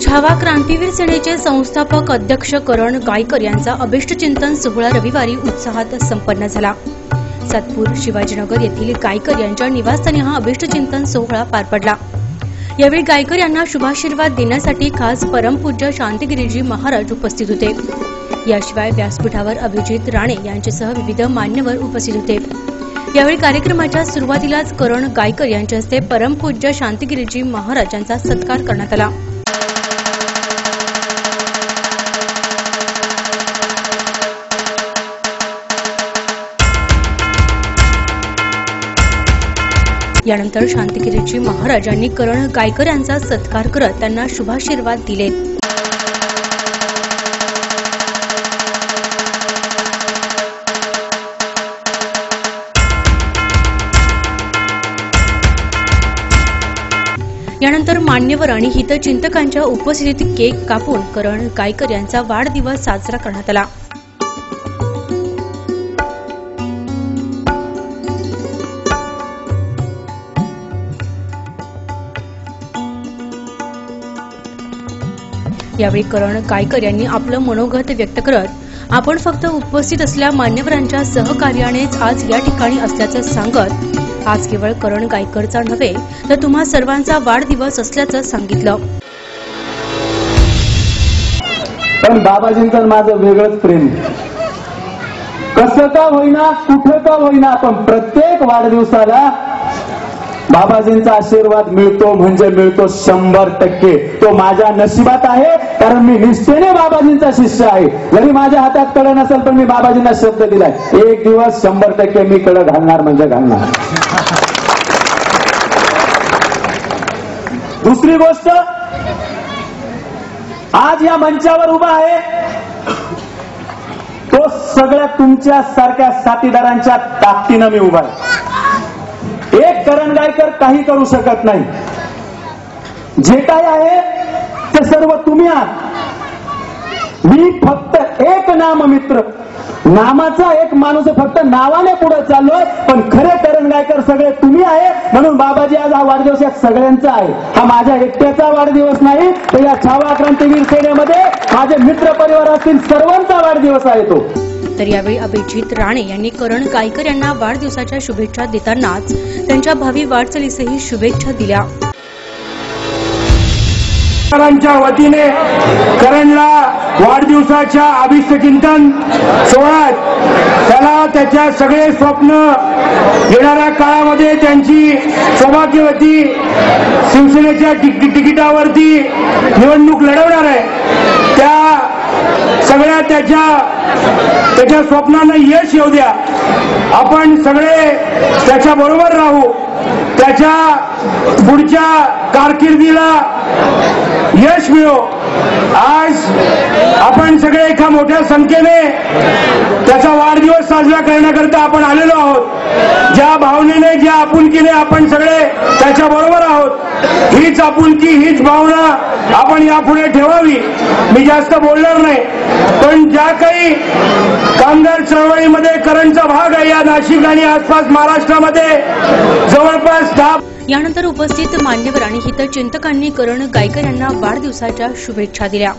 छावा क्रांतीवीर सेनेचे संस्थापक अध्यक्ष करण गायकर यांचा अभिष्टचिंतन सोहळा रविवारी उत्साहात संपन्न झाला। सातपूर शिवाजीनगर येथील गायकर यांच्या निवासस्थानी हा अभिष्टचिंतन सोहळा पार पडला। यावेळी गायकर यांना शुभाशीर्वाद देण्यासाठी खास परमपूज्य शांतिगिरीजी महाराज उपस्थित होते। याशिवाय व्यासपीठावर अभिजित राणे यांच्यासह विविध मान्यवर उपस्थित होते। यावेळी कार्यक्रमाच्या सुरुवातीलाच करण गायकर यांच्या हस्ते परमपूज्य शांतिगिरीजी महाराजांचा सत्कार करण्यात आला। यानंतर शांतिगिरीजी महाराजांनी करण गायकर यांचा सत्कार करत त्यांना शुभाशीर्वाद दिले। यानंतर मान्यवर आणि हितचिंतकांच्या उपस्थितीत केक कापून करण गायकर यांचा वाढदिवस साजरा करण्यात आला। यावेळी करण गायकर यांनी आपलं मनोगत व्यक्त करत आपण फक्त उपस्थित असलेल्या मान्यवरांच्या सहकार्यानेच आज या ठिकाणी असल्याचं सांगत आज केवळ करण गायकरचा नव्हे तर तुम्हा सर्वांचा वाढदिवस असल्याचं सांगितलं। पण बाबाजींचं माझं वेगळंच प्रेम, कसं का होईना कुठं का होईना पण प्रत्येक वाढदिवसाला बाबाजींचा आशीर्वाद मिळतो म्हणजे मिळतो 100%। तो माझ्या नशिबात आहे, कारण मी निष्ठेने बाबाजींचा शिष्य आहे। जरी माझ्या हातात कड नसेल पण मी बाबाजींना शब्द दिलाय, एक दिवस 100% मी कड घालणार म्हणजे घालणार। दुसरी गोष्ट, आज या मंचावर उभा आहे तो सगळ्या तुमच्या सारख्या साथीदारांच्या ताकदीनं मी उभा आहे। एक करण गायकर काही करू शकत नाही, जे काय आहे ते सर्व तुम्ही आहात। मी फक्त एक नाममित्र, नामाचा एक माणूस, फक्त नावाने पुढे चाललोय, पण खरे करण गायकर सगळे तुम्ही आहे। म्हणून बाबाजी आज हा वाढदिवस या सगळ्यांचा आहे, हा माझ्या एकट्याचा वाढदिवस नाही, तर या छावा क्रांतीवीर सेनेमध्ये माझे मित्र परिवारातील सर्वांचा वाढदिवस आहे तो। तर यावेळी अभिजित राणे यांनी करण गायकर यांना वाढदिवसाच्या शुभेच्छा देतानाच त्यांच्या भावी वाटचालीसही शुभेच्छा दिल्या। करणच्या वतीने करणला वाढदिवसाच्या अभिष्टचिंतन सोहळ्यात त्याला त्याच्या सगळे स्वप्न येणाऱ्या काळामध्ये त्यांची सौभाग्यवती शिवसेनेच्या तिकिटावरती निवडणूक लढवणार आहे, त्या सगळ्या त्याच्या स्वप्नांना यश येऊ द्या। आपण सगळे त्याच्या बरोबर राहू, त्याच्या पुढच्या कारकिर्दीला यश मिळो। आज आपण सगळे एका मोठ्या संख्येने त्याचा वाढदिवस साजरा करण्याकरता आपण आलेलो आहोत। ज्या भावनेने, ज्या आपुलकीने आपण सगळे त्याच्या बरोबर आहोत, हीच आपुलकी, हीच भावना आपण यापुढे ठेवावी। मी जास्त बोलणार नाही, पण ज्या काही कामगार चळवळीमध्ये करणचा भाग आहे या नाशिक आणि आसपास महाराष्ट्रामध्ये जवळपास 10। यानंतर उपस्थित मान्यवर आणि हितचिंतकांनी करण गायकर यांना वाढदिवसाच्या शुभेच्छा दिल्या।